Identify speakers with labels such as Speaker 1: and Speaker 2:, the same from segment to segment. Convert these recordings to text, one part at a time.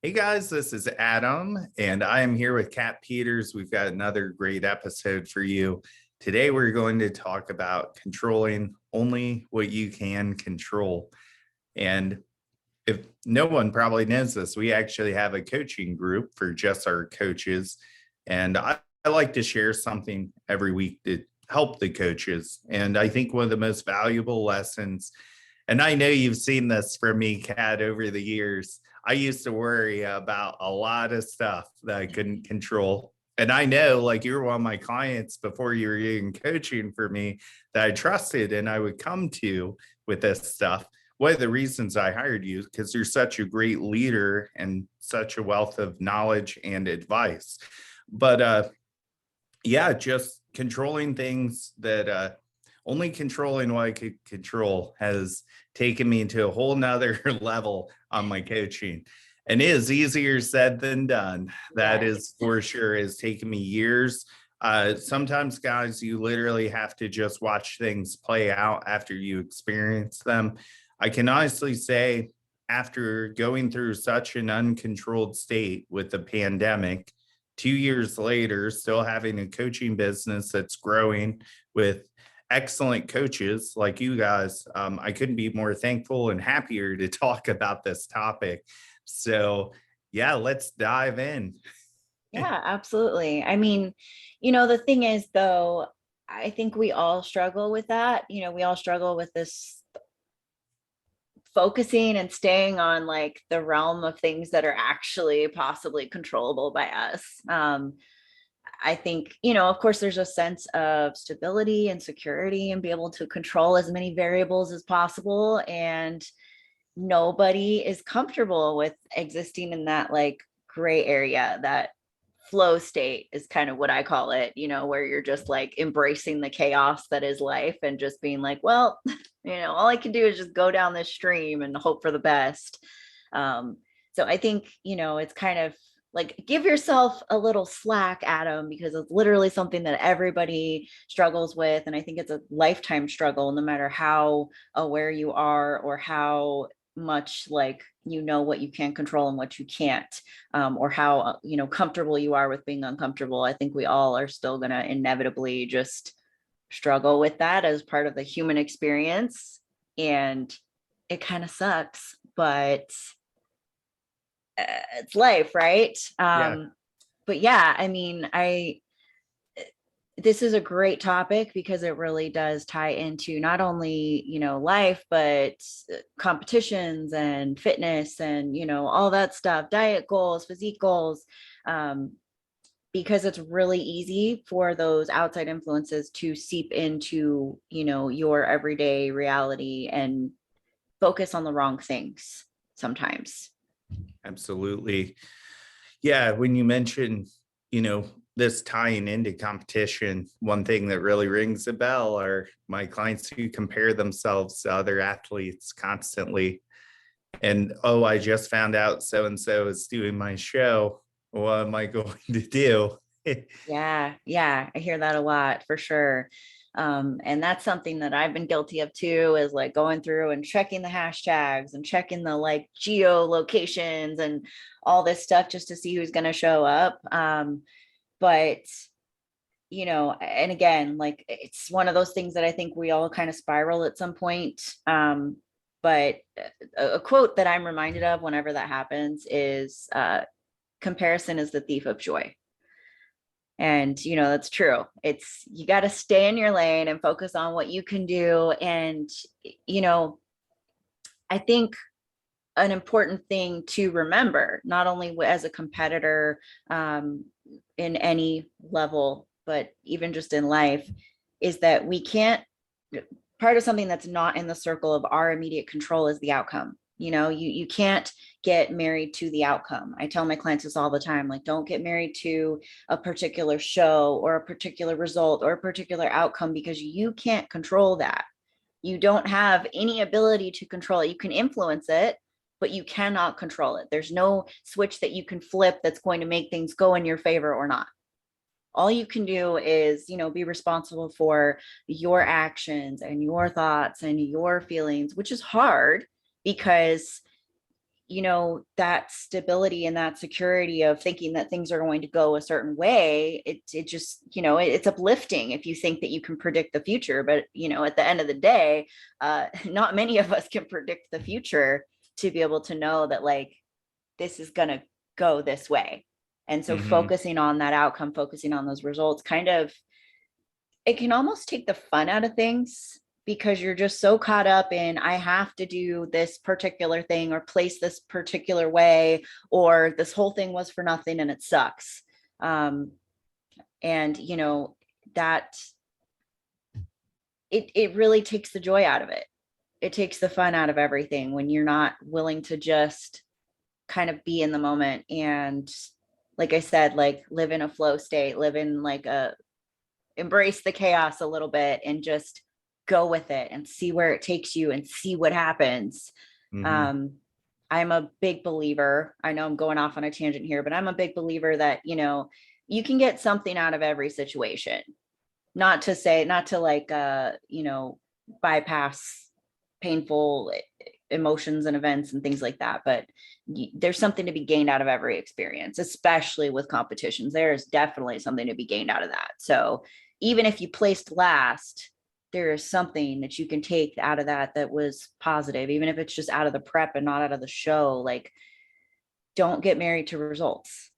Speaker 1: Hey guys, this is Adam, and I am here with Kat Peters. We've got another great episode for you. Today, we're going to talk about controlling only what you can control. And if no one probably knows this, we actually have a coaching group for just our coaches. And I like to share something every week to help the coaches. And I think one of the most valuable lessons, and I know you've seen this from me, Kat, over the years. I used to worry about a lot of stuff that I couldn't control. And I know, like, you were one of my clients before you were even coaching for me that I trusted and I would come to with this stuff. One of the reasons I hired you is because you're such a great leader and such a wealth of knowledge and advice. But yeah, just controlling things that only controlling what I could control has taken me to a whole nother level on my coaching. And it is easier said than done. That is for sure. It's taken me years. Sometimes, guys, you literally have to just watch things play out after you experience them. I can honestly say, after going through such an uncontrolled state with the pandemic, 2 years later, still having a coaching business that's growing with excellent coaches like you guys, I couldn't be more thankful and happier to talk about this topic. So, yeah, let's dive in.
Speaker 2: Yeah, absolutely. I mean, the thing is, though, I think we all struggle with that. We all struggle with this focusing and staying on like the realm of things that are actually possibly controllable by us. I think, of course, there's a sense of stability and security and be able to control as many variables as possible. And nobody is comfortable with existing in that like gray area. That flow state is kind of what I call it, where you're just like embracing the chaos that is life and just being like, well, all I can do is just go down this stream and hope for the best. So I think, it's kind of like, give yourself a little slack, Adam, because it's literally something that everybody struggles with. And I think it's a lifetime struggle, no matter how aware you are or how much like what you can control and what you can't, or how comfortable you are with being uncomfortable. I think we all are still going to inevitably just struggle with that as part of the human experience, and it kind of sucks, but it's life, right?
Speaker 1: Yeah,
Speaker 2: But yeah, I mean, this is a great topic because it really does tie into not only life, but competitions and fitness and all that stuff, diet goals, physique goals, because it's really easy for those outside influences to seep into your everyday reality and focus on the wrong things sometimes.
Speaker 1: absolutely. Yeah, when you mention, you know, this tying into competition, one thing that really rings a bell are my clients who compare themselves to other athletes constantly. And oh, I just found out so and so is doing my show. What am I going to do?
Speaker 2: Yeah, I hear that a lot for sure. And that's something that I've been guilty of too, is like going through and checking the hashtags and checking the like geo locations and all this stuff just to see who's going to show up. But and again, like it's one of those things that I think we all kind of spiral at some point. But a quote that I'm reminded of whenever that happens is comparison is the thief of joy. And that's true. It's, you got to stay in your lane and focus on what you can do. And I think an important thing to remember, not only as a competitor, in any level, but even just in life, is that we can't, part of something that's not in the circle of our immediate control is the outcome. You can't get married to the outcome. I tell my clients this all the time, like, don't get married to a particular show or a particular result or a particular outcome, because you can't control that. You don't have any ability to control it. You can influence it, but you cannot control it. There's no switch that you can flip that's going to make things go in your favor or not. All you can do is be responsible for your actions and your thoughts and your feelings, which is hard because that stability and that security of thinking that things are going to go a certain way, it just, it's uplifting if you think that you can predict the future. But, at the end of the day, not many of us can predict the future to be able to know that like, this is going to go this way. And so
Speaker 1: Mhm.
Speaker 2: focusing on that outcome, focusing on those results it can almost take the fun out of things because you're just so caught up in, I have to do this particular thing or place this particular way, or this whole thing was for nothing and it sucks. And that it really takes the joy out of it. It takes the fun out of everything when you're not willing to just kind of be in the moment and, like I said, like live in a flow state, live in like embrace the chaos a little bit and just go with it and see where it takes you and see what happens.
Speaker 1: Mhm.
Speaker 2: Um, I'm a big believer. I know I'm going off on a tangent here, but I'm a big believer that, you can get something out of every situation. Not to like, bypass painful emotions and events and things like that, but there's something to be gained out of every experience, especially with competitions. There is definitely something to be gained out of that. So even if you placed last, there is something that you can take out of that was positive, even if it's just out of the prep and not out of the show. Like, don't get married to results.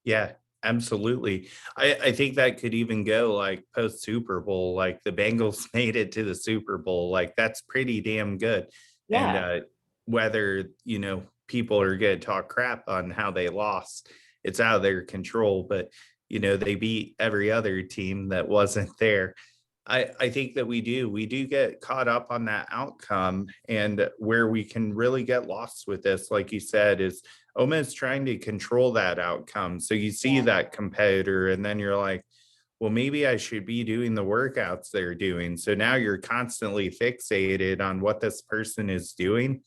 Speaker 1: Yeah, absolutely. I think that could even go like post Super Bowl, like the Bengals made it to the Super Bowl. Like that's pretty damn good. And
Speaker 2: Yeah.
Speaker 1: whether, people are going to talk crap on how they lost, it's out of their control. But, they beat every other team that wasn't there. I think that we do get caught up on that outcome, and where we can really get lost with this, like you said, is almost trying to control that outcome. So you see
Speaker 2: Yeah.
Speaker 1: that competitor and then you're like, well, maybe I should be doing the workouts they're doing. So now you're constantly fixated on what this person is doing,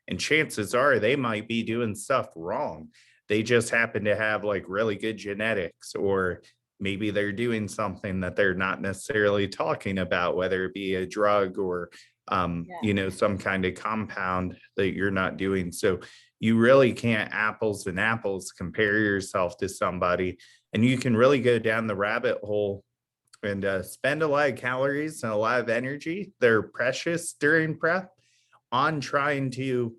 Speaker 1: and chances are they might be doing stuff wrong. They just happen to have like really good genetics, or maybe they're doing something that they're not necessarily talking about, whether it be a drug or
Speaker 2: Yeah.
Speaker 1: some kind of compound that you're not doing. So you really can't apples and apples compare yourself to somebody, and you can really go down the rabbit hole and spend a lot of calories and a lot of energy. They're precious during prep on trying to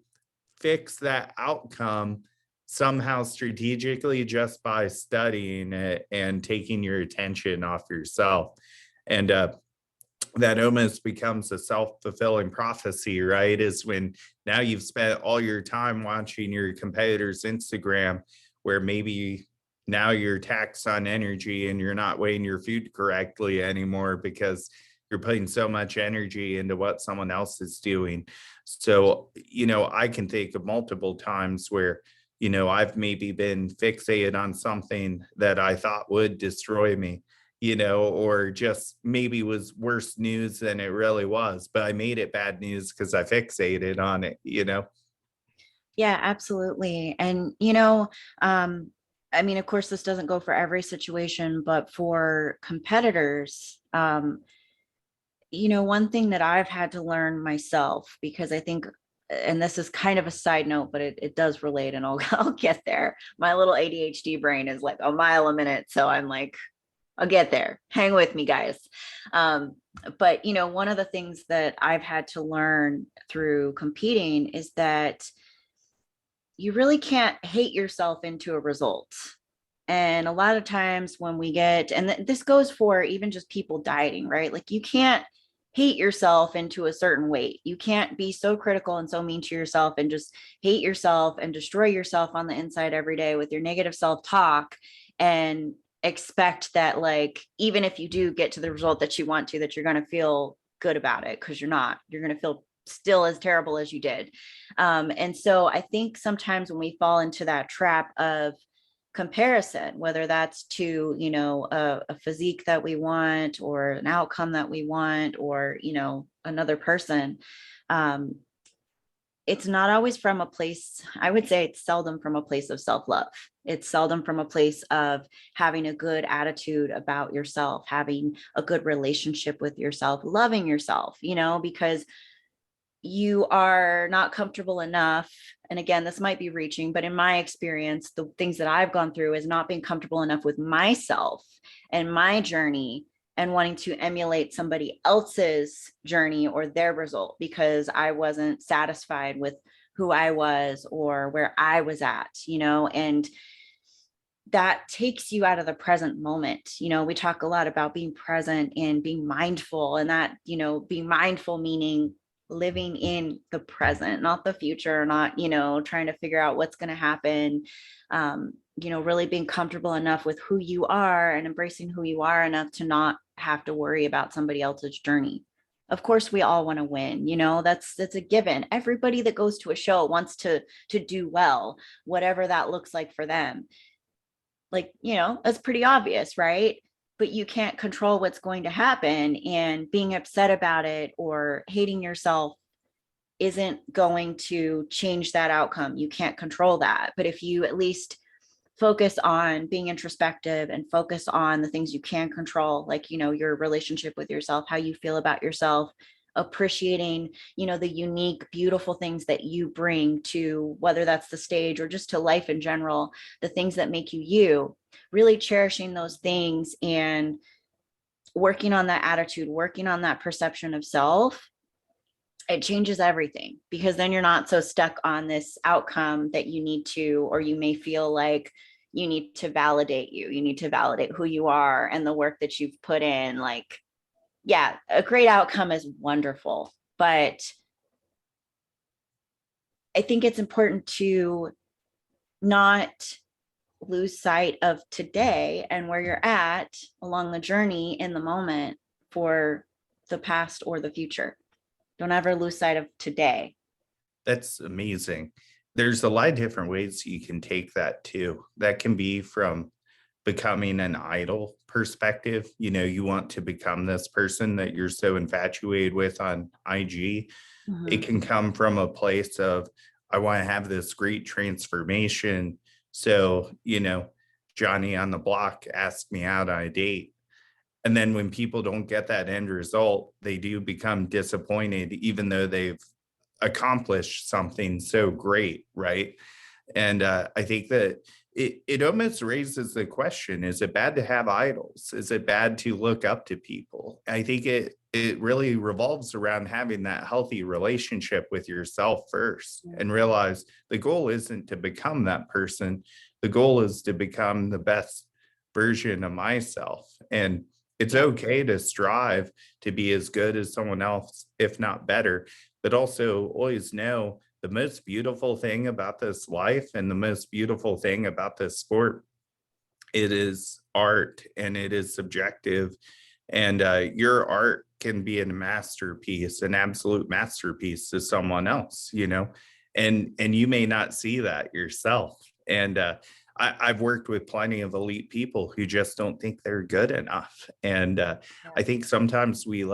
Speaker 1: fix that outcome somehow strategically just by studying it and taking your attention off yourself. And that almost becomes a self-fulfilling prophecy, right? Is when now you've spent all your time watching your competitor's Instagram, where maybe now you're taxed on energy and you're not weighing your food correctly anymore because you're putting so much energy into what someone else is doing. So, I can think of multiple times where, I've maybe been fixated on something that I thought would destroy me, or just maybe was worse news than it really was, but I made it bad news because I fixated on it.
Speaker 2: Yeah, absolutely. And, I mean, of course, this doesn't go for every situation, but for competitors, one thing that I've had to learn myself, because I think, and this is kind of a side note, but it does relate and I'll, I'll get there. My little ADHD brain is like a mile a minute. So I'm like, I'll get there. Hang with me, guys. Um, but, one of the things that I've had to learn through competing is that you really can't hate yourself into a result. And a lot of times when we get, and this goes for even just people dieting, right? Like you can't hate yourself into a certain weight. You can't be so critical and so mean to yourself and just hate yourself and destroy yourself on the inside every day with your negative self-talk and expect that, like, even if you do get to the result that you want to, that you're going to feel good about it, because you're not. You're going to feel still as terrible as you did. And so I think sometimes when we fall into that trap of comparison, whether that's to, a physique that we want or an outcome that we want, or, another person, um, it's not always from a place, I would say it's seldom from a place of self-love. It's seldom from a place of having a good attitude about yourself, having a good relationship with yourself, loving yourself, because you are not comfortable enough. And again, this might be reaching, but in my experience, the things that I've gone through is not being comfortable enough with myself and my journey and wanting to emulate somebody else's journey or their result because I wasn't satisfied with who I was or where I was at, and that takes you out of the present moment. We talk a lot about being present and being mindful, and that, being mindful meaning living in the present, not the future, not, trying to figure out what's going to happen. Really being comfortable enough with who you are and embracing who you are enough to not have to worry about somebody else's journey. Of course, we all want to win, that's a given. Everybody that goes to a show wants to do well, whatever that looks like for them. Like, that's pretty obvious, right? But you can't control what's going to happen, and being upset about it or hating yourself isn't going to change that outcome. You can't control that. But if you at least focus on being introspective and focus on the things you can control, like, your relationship with yourself, how you feel about yourself, appreciating, the unique, beautiful things that you bring to, whether that's the stage or just to life in general, the things that make you you, really cherishing those things and working on that attitude, working on that perception of self, it changes everything, because then you're not so stuck on this outcome that you need to, or you may feel like you need to validate you need to validate who you are and the work that you've put in. Like, yeah, a great outcome is wonderful, but I think it's important to not lose sight of today and where you're at along the journey in the moment for the past or the future. Don't ever lose sight of today.
Speaker 1: That's amazing. There's a lot of different ways you can take that too. That can be from becoming an idol perspective. You want to become this person that you're so infatuated with on IG. It can come from a place of, I want to have this great transformation. So, Johnny on the block asked me out on a date. And then when people don't get that end result, they do become disappointed, even though they've accomplished something so great, right? And I think that it almost raises the question, is it bad to have idols? Is it bad to look up to people? I think it really revolves around having that healthy relationship with yourself first, and realize the goal isn't to become that person. The goal is to become the best version of myself. And it's okay to strive to be as good as someone else, if not better, but also always know the most beautiful thing about this life and the most beautiful thing about this sport, it is art and it is subjective. And your art can be a masterpiece, an absolute masterpiece to someone else, and you may not see that yourself. And I've worked with plenty of elite people who just don't think they're good enough. And I think sometimes we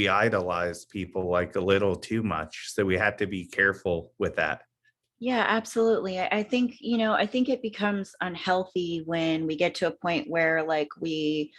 Speaker 1: idolize people like a little too much. So we have to be careful with that.
Speaker 2: Yeah, absolutely. I think, I think it becomes unhealthy when we get to a point where, like, we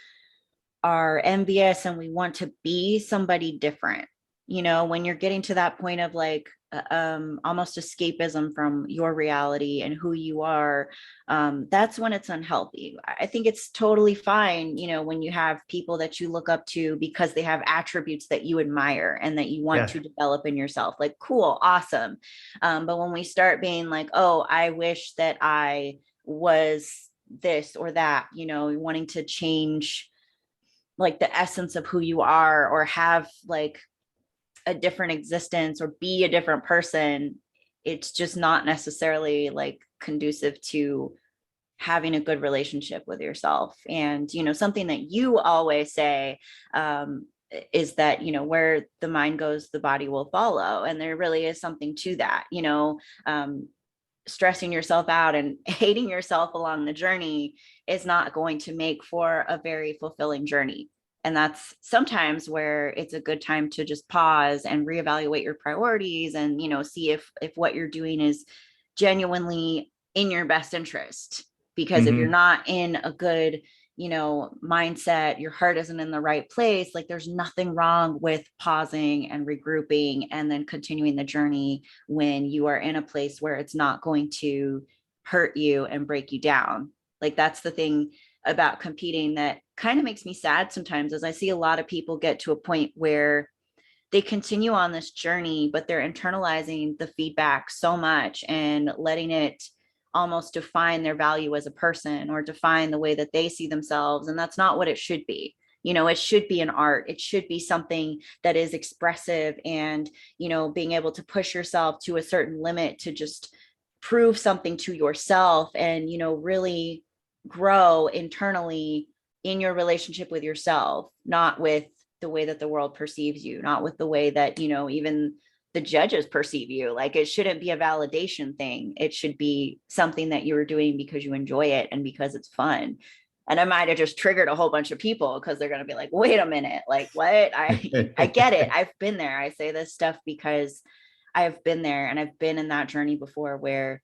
Speaker 2: are envious and we want to be somebody different. When you're getting to that point of, like, almost escapism from your reality and who you are, that's when it's unhealthy. I think it's totally fine, when you have people that you look up to because they have attributes that you admire and that you want
Speaker 1: Yeah.
Speaker 2: to develop in yourself. Like, cool, awesome. But when we start being like, oh, I wish that I was this or that, wanting to change, like, the essence of who you are, or have, like, a different existence or be a different person, it's just not necessarily, like, conducive to having a good relationship with yourself. And something that you always say, is that, where the mind goes, the body will follow. And there really is something to that. Stressing yourself out and hating yourself along the journey is not going to make for a very fulfilling journey. And that's sometimes where it's a good time to just pause and reevaluate your priorities and, see if what you're doing is genuinely in your best interest. Because if you're
Speaker 1: Mhm.
Speaker 2: not in a good mindset, your heart isn't in the right place, like there's nothing wrong with pausing and regrouping and then continuing the journey when you are in a place where it's not going to hurt you and break you down. Like that's the thing about competing that kind of makes me sad sometimes, as I see a lot of people get to a point where they continue on this journey, but they're internalizing the feedback so much and letting it almost define their value as a person or define the way that they see themselves. And that's not what it should be. It should be an art. It should be something that is expressive and, being able to push yourself to a certain limit to just prove something to yourself and, really grow internally in your relationship with yourself, not with the way that the world perceives you, not with the way that, even the judges perceive you. Like it shouldn't be a validation thing. It should be something that you are doing because you enjoy it and because it's fun. And I might have just triggered a whole bunch of people because they're going to be like, wait a minute, like what? I get it. I've been there. I say this stuff because I've been there and I've been in that journey before where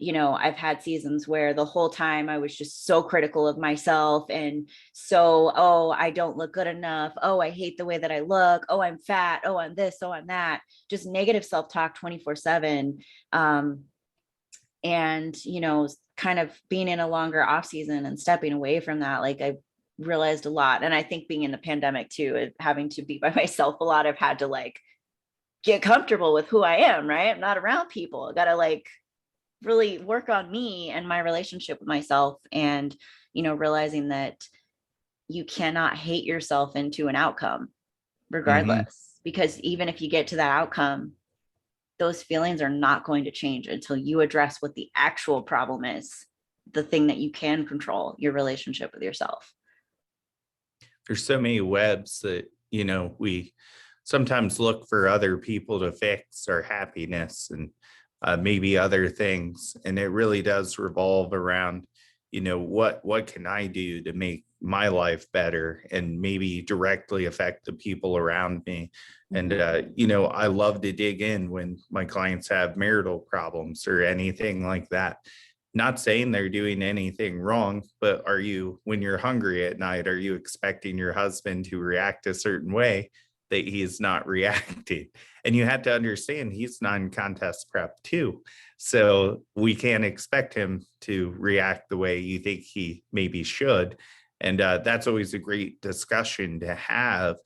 Speaker 2: I've had seasons where the whole time I was just so critical of myself and so, oh, I don't look good enough. Oh, I hate the way that I look. Oh, I'm fat. Oh, I'm this. Oh, I'm that. Just negative self-talk 24/7. And, kind of being in a longer off season and stepping away from that, like I realized a lot. And I think being in the pandemic too, having to be by myself a lot, I've had to like get comfortable with who I am, right? I'm not around people. I got to like really work on me and my relationship with myself and realizing that you cannot hate yourself into an outcome
Speaker 1: Mhm.
Speaker 2: regardless, because even if you get to that outcome, those feelings are not going to change until you address what the actual problem is, the thing that you can control, your relationship with yourself.
Speaker 1: There's so many webs that, we sometimes look for other people to fix our happiness and maybe other things. And it really does revolve around, what can I do to make my life better and maybe directly affect the people around me. And, I love to dig in when my clients have marital problems or anything like that. Not saying they're doing anything wrong, but when you're hungry at night, are you expecting your husband to react a certain way that he's not reacting? And you have to understand he's non-contest prep too. So we can't expect him to react the way you think he maybe should. And that's always a great discussion to have.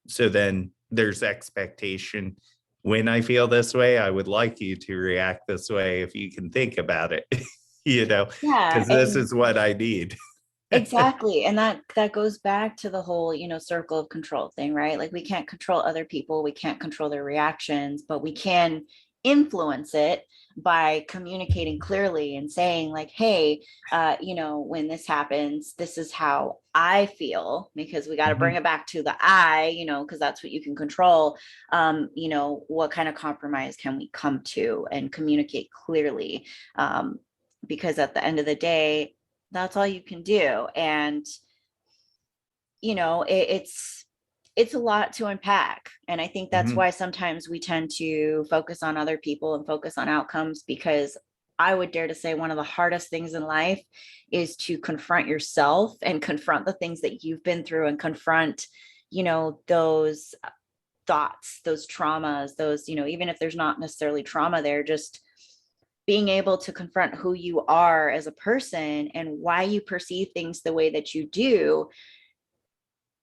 Speaker 1: So then there's expectation. When I feel this way, I would like you to react this way if you can think about it.
Speaker 2: Yeah.
Speaker 1: Because this
Speaker 2: And
Speaker 1: is what I need.
Speaker 2: exactly. And that goes back to the whole, circle of control thing, right? Like we can't control other people, we can't control their reactions, but we can influence it by communicating clearly and saying like, hey, when this happens, this is how I feel, because we got to bring
Speaker 1: Mhm,
Speaker 2: it back to the I, because that's what you can control. What kind of compromise can we come to and communicate clearly? Because at the end of the day, that's all you can do. And it's a lot to unpack, and I think that's
Speaker 1: mhm,
Speaker 2: why sometimes we tend to focus on other people and focus on outcomes, because I would dare to say one of the hardest things in life is to confront yourself and confront the things that you've been through and confront those thoughts, those traumas, those even if there's not necessarily trauma there, just being able to confront who you are as a person and why you perceive things the way that you do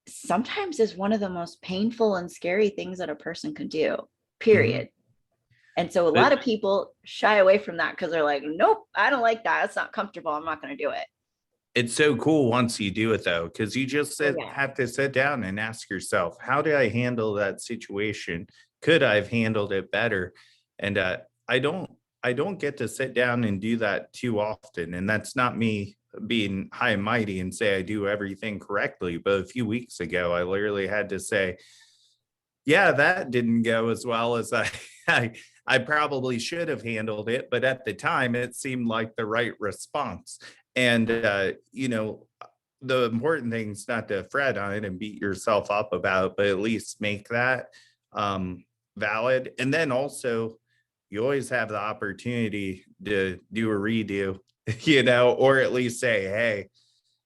Speaker 2: sometimes is one of the most painful and scary things that a person can do,
Speaker 1: mhm.
Speaker 2: period. And so a lot
Speaker 1: But
Speaker 2: of people shy away from that because they're like, nope, I don't like that. It's not comfortable. I'm not going to do it.
Speaker 1: it's so cool once you do it though, because you just
Speaker 2: Oh, yeah.
Speaker 1: have to sit down and ask yourself, how did I handle that situation? Could I have handled it better? And I don't I don't get to sit down and do that too often. And that's not me being high and mighty and say I do everything correctly. But a few weeks ago, I literally had to say, yeah, that didn't go as well as I I probably should have handled it, but at the time it seemed like the right response. And the important thing is not to fret on it and beat yourself up about, but at least make that valid. And then also, you always have the opportunity to do a redo, or at least say, hey,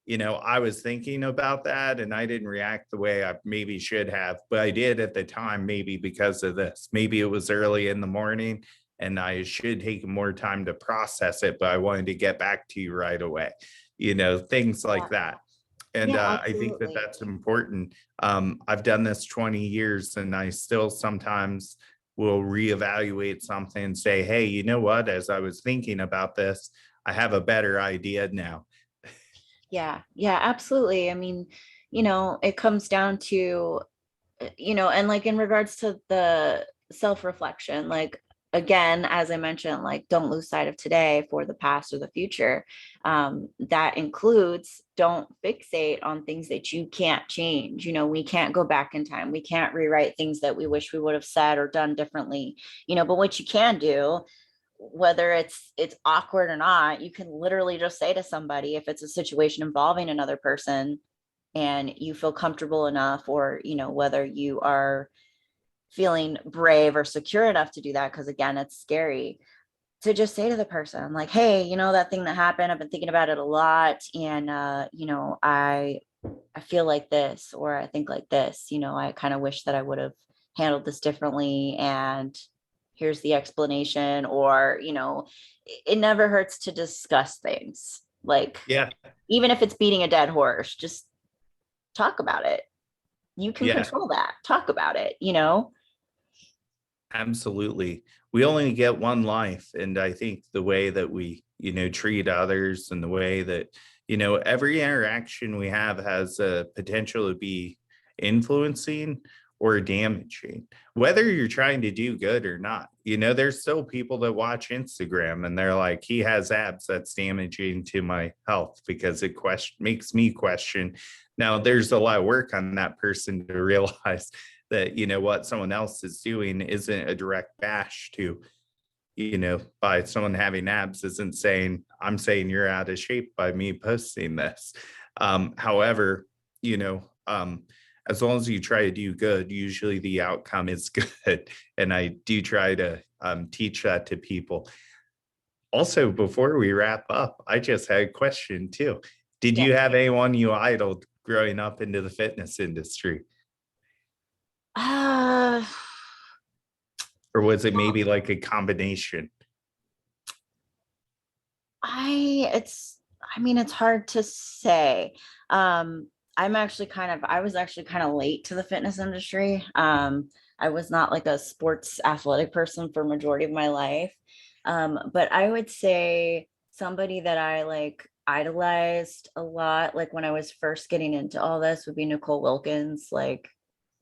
Speaker 1: I was thinking about that and I didn't react the way I maybe should have, but I did at the time, maybe because of this. Maybe it was early in the morning and I should take more time to process it, but I wanted to get back to you right away, things
Speaker 2: Yeah.
Speaker 1: like that. And
Speaker 2: Yeah,
Speaker 1: I think that
Speaker 2: absolutely.
Speaker 1: that's important. I've done this 20 years and I still sometimes will reevaluate something and say, hey, you know what? As I was thinking about this, I have a better idea now.
Speaker 2: Yeah, yeah, absolutely. I mean, it comes down to, and like in regards to the self-reflection, like again, as I mentioned, like don't lose sight of today for the past or the future. That includes don't fixate on things that you can't change. We can't go back in time. We can't rewrite things that we wish we would have said or done differently. But what you can do, whether it's awkward or not, you can literally just say to somebody, if it's a situation involving another person and you feel comfortable enough, or whether you are feeling brave or secure enough to do that, because again, it's scary, to just say to the person like, hey, that thing that happened, I've been thinking about it a lot, and I feel like this, or I think like this, I kind of wish that I would have handled this differently, and here's the explanation. Or it never hurts to discuss things, like
Speaker 1: Yeah.
Speaker 2: even if it's beating a dead horse, just talk about it. You can
Speaker 1: Yeah.
Speaker 2: control that. Talk about it.
Speaker 1: Absolutely. We only get one life. And I think the way that we, treat others and the way that, every interaction we have has a potential to be influencing or damaging, whether you're trying to do good or not. There's still people that watch Instagram and they're like, he has abs, that's damaging to my health because it makes me question. Now, there's a lot of work on that person to realize that what someone else is doing isn't a direct bash to by someone having abs isn't saying I'm saying you're out of shape by me posting this. However, as long as you try to do good, usually the outcome is good. And I do try to teach that to people. Also, before we wrap up, I just had a question too. Did
Speaker 2: Yeah.
Speaker 1: you have anyone you idoled growing up into the fitness industry?
Speaker 2: uh
Speaker 1: Or was it maybe like a combination?
Speaker 2: I mean, it's hard to say. I was actually kind of late to the fitness industry. I was not like a sports athletic person for majority of my life. But I would say somebody that I like idolized a lot, like when I was first getting into all this, would be Nicole Wilkins. Like,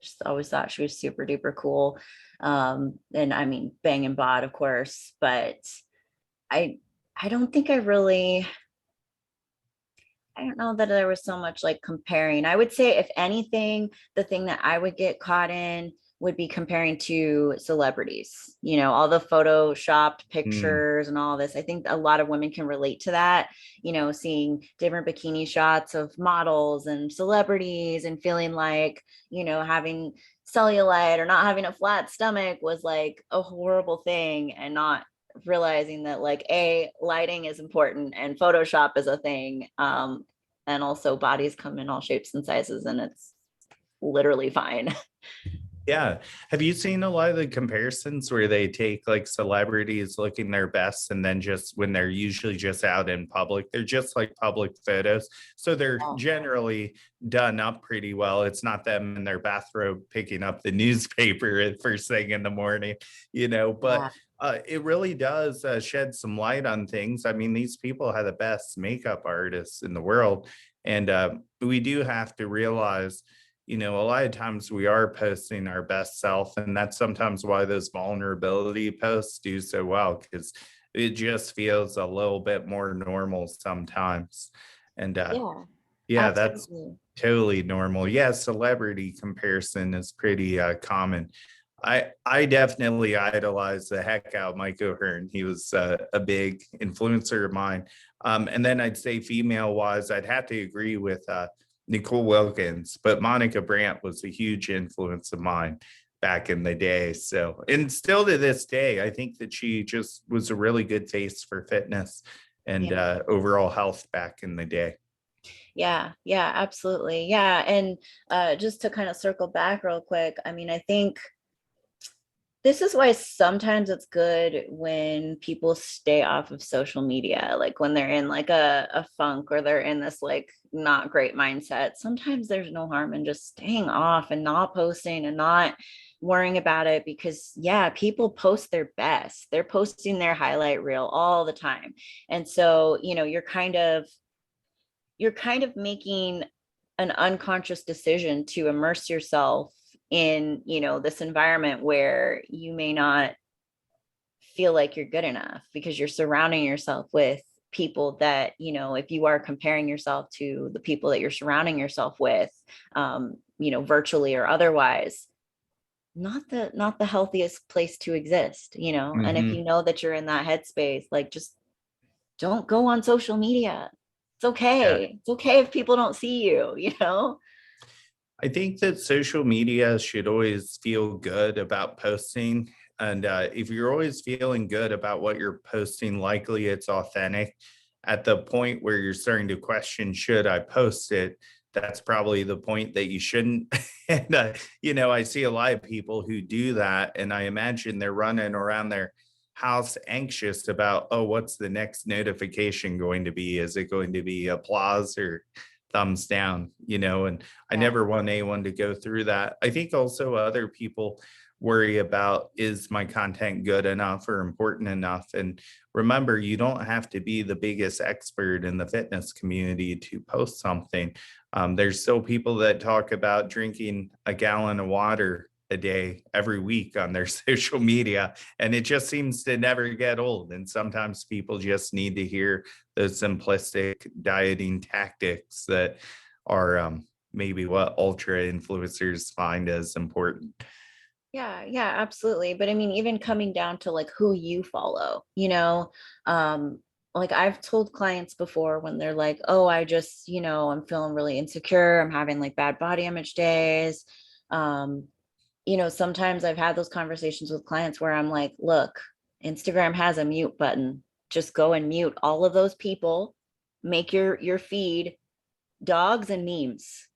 Speaker 2: just always thought she was super duper cool. And I mean, banging bod, of course, but I I don't think I don't know that there was so much like comparing. I would say, if anything, the thing that I would get caught in would be comparing to celebrities, all the photoshopped
Speaker 1: Mm,
Speaker 2: pictures and all this. I think a lot of women can relate to that, seeing different bikini shots of models and celebrities and feeling like, having cellulite or not having a flat stomach was like a horrible thing, and not realizing that like lighting is important and Photoshop is a thing. And also bodies come in all shapes and sizes, and it's literally fine.
Speaker 1: yeah. Have you seen a lot of the comparisons where they take like celebrities looking their best and then just when they're usually just out in public, they're just like public photos. So they're
Speaker 2: Yeah.
Speaker 1: generally done up pretty well. It's not them in their bathrobe picking up the newspaper at first thing in the morning, but
Speaker 2: Yeah.
Speaker 1: it really does shed some light on things. I mean, these people have the best makeup artists in the world. And we do have to realize a lot of times we are posting our best self, and that's sometimes why those vulnerability posts do so well because it just feels a little bit more normal sometimes. And
Speaker 2: Yeah,
Speaker 1: yeah, that's
Speaker 2: absolutely.
Speaker 1: totally normal. Yeah, celebrity comparison is pretty common. I definitely idolize the heck out of Mike O'Hearn. He was a big influencer of mine. And then I'd say female wise, I'd have to agree with Nicole Wilkins, but Monica Brandt was a huge influence of mine back in the day. So, and still to this day, I think that she just was a really good face for fitness and
Speaker 2: Yeah.
Speaker 1: overall health back in the day.
Speaker 2: Yeah, yeah, absolutely. Yeah. And just to kind of circle back real quick, I mean, I think this is why sometimes it's good when people stay off of social media, like when they're in like a funk or they're in this like not great mindset. Sometimes there's no harm in just staying off and not posting and not worrying about it, because yeah, people post their best. They're posting their highlight reel all the time. And so, you're kind of making an unconscious decision to immerse yourself in, this environment where you may not feel like you're good enough, because you're surrounding yourself with people that, if you are comparing yourself to the people that you're surrounding yourself with, virtually or otherwise, not the healthiest place to exist. And if
Speaker 1: Mhm.
Speaker 2: you know that you're in that headspace, like, just don't go on social media. It's
Speaker 1: Yeah.
Speaker 2: okay. It's okay if people don't see you,
Speaker 1: I think that social media should always feel good about posting. And if you're always feeling good about what you're posting, likely it's authentic. At the point where you're starting to question, should I post it? That's probably the point that you shouldn't. And, I see a lot of people who do that. And I imagine they're running around their house anxious about, oh, what's the next notification going to be? Is it going to be applause or thumbs down? And I
Speaker 2: Yeah.
Speaker 1: never want anyone to go through that. I think also other people worry about, is my content good enough or important enough? And remember, you don't have to be the biggest expert in the fitness community to post something. There's still people that talk about drinking a gallon of water a day every week on their social media, and it just seems to never get old. And sometimes people just need to hear those simplistic dieting tactics that are maybe what ultra influencers find as important.
Speaker 2: Yeah, yeah, absolutely. But I mean, even coming down to like who you follow, um, like I've told clients before when they're like, oh, I just, I'm feeling really insecure, I'm having like bad body image days. Um, sometimes I've had those conversations with clients where I'm like, look, Instagram has a mute button. Just go and mute all of those people, make your feed dogs and memes.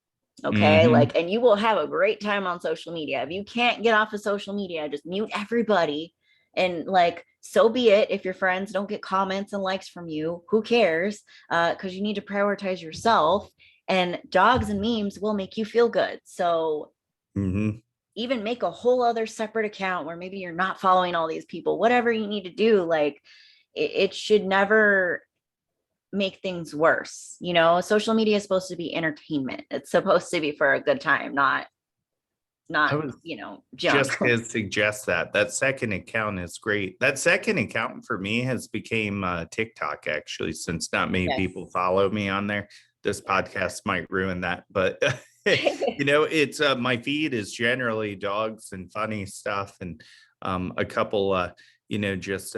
Speaker 2: Okay.
Speaker 1: Hmm.
Speaker 2: Like, and you will have a great time on social media. If you can't get off of social media, just mute everybody. And like, so be it. If your friends don't get comments and likes from you, who cares? Because you need to prioritize yourself. And dogs and memes will make you feel good. So
Speaker 1: Hmm.
Speaker 2: even make a whole other separate account where maybe you're not following all these people, whatever you need to do. Like, it should never make things worse. Social media is supposed to be entertainment. It's supposed to be for a good time, not
Speaker 1: I
Speaker 2: not
Speaker 1: was
Speaker 2: junk.
Speaker 1: just to suggest that second account is great. That second account for me has became TikTok, actually, since not many
Speaker 2: Yes.
Speaker 1: people follow me on there. This podcast might ruin that, but it's my feed is generally dogs and funny stuff, and a couple just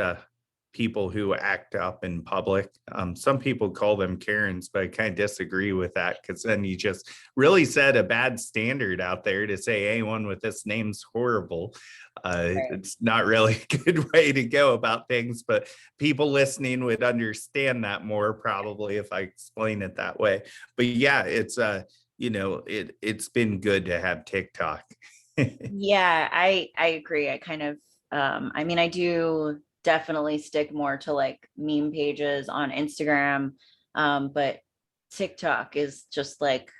Speaker 1: people who act up in public. Some people call them Karens, but I kind of disagree with that, because then you just really set a bad standard out there to say anyone with this name's horrible.
Speaker 2: Right.
Speaker 1: It's not really a good way to go about things, but people listening would understand that more probably if I explain it that way. But yeah, it's been good to have TikTok.
Speaker 2: Yeah, I agree. I kind of I mean, I do definitely stick more to like meme pages on Instagram. But TikTok is just like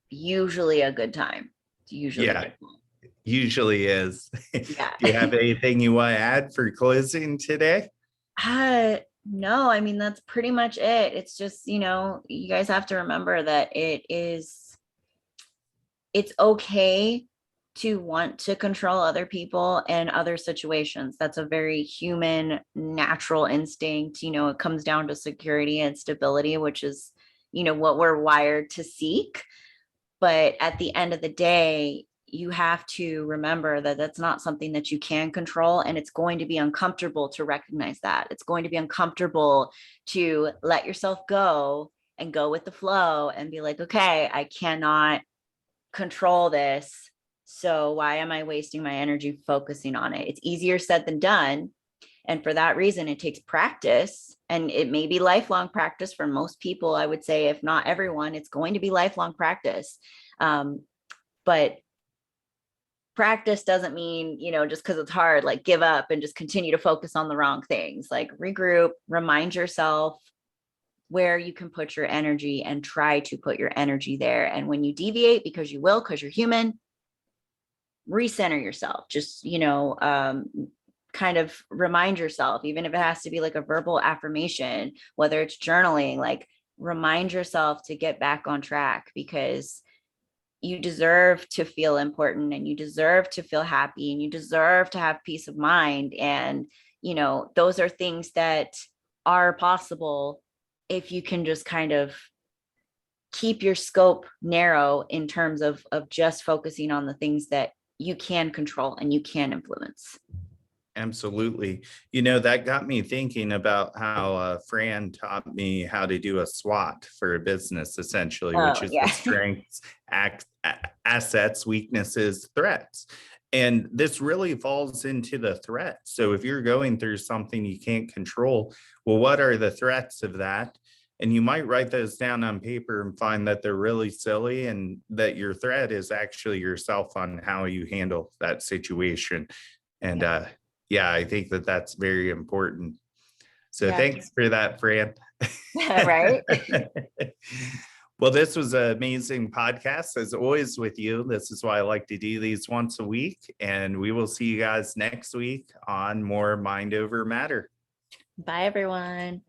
Speaker 2: usually a good time. It's usually a
Speaker 1: Yeah,
Speaker 2: good time.
Speaker 1: usually is. Do
Speaker 2: Yeah.
Speaker 1: you have anything you want to add for closing today?
Speaker 2: No, I mean, that's pretty much it. It's just, you guys have to remember that it's okay to want to control other people and other situations. That's a very human, natural instinct. It comes down to security and stability, which is, what we're wired to seek. But at the end of the day, you have to remember that that's not something that you can control. And it's going to be uncomfortable to recognize that. It's going to be uncomfortable to let yourself go and go with the flow and be like, okay, I cannot control this. So why am I wasting my energy focusing on it? It's easier said than done. And for that reason, it takes practice, and it may be lifelong practice for most people. I would say, if not everyone, it's going to be lifelong practice. But practice doesn't mean, just because it's hard, like give up and just continue to focus on the wrong things. Like regroup, remind yourself where you can put your energy and try to put your energy there. And when you deviate, because you will, because you're human, recenter yourself. Just, kind of remind yourself, even if it has to be like a verbal affirmation, whether it's journaling, like remind yourself to get back on track, because you deserve to feel important, and you deserve to feel happy, and you deserve to have peace of mind. And, those are things that are possible if you can just kind of keep your scope narrow in terms of just focusing on the things that you can control and you can influence.
Speaker 1: Absolutely. That got me thinking about how Fran taught me how to do a SWOT for a business, essentially, which
Speaker 2: Oh,
Speaker 1: is the
Speaker 2: yeah.
Speaker 1: strengths, assets, weaknesses, threats. And this really falls into the threat. So if you're going through something you can't control, well, what are the threats of that? And you might write those down on paper and find that they're really silly, and that your threat is actually yourself on how you handle that situation. And yeah, I think that that's very important. So
Speaker 2: Yeah.
Speaker 1: thanks for that, Fran.
Speaker 2: Right.
Speaker 1: Well, this was an amazing podcast, as always, with you. This is why I like to do these once a week. And we will see you guys next week on more Mind Over Matter.
Speaker 2: Bye, everyone.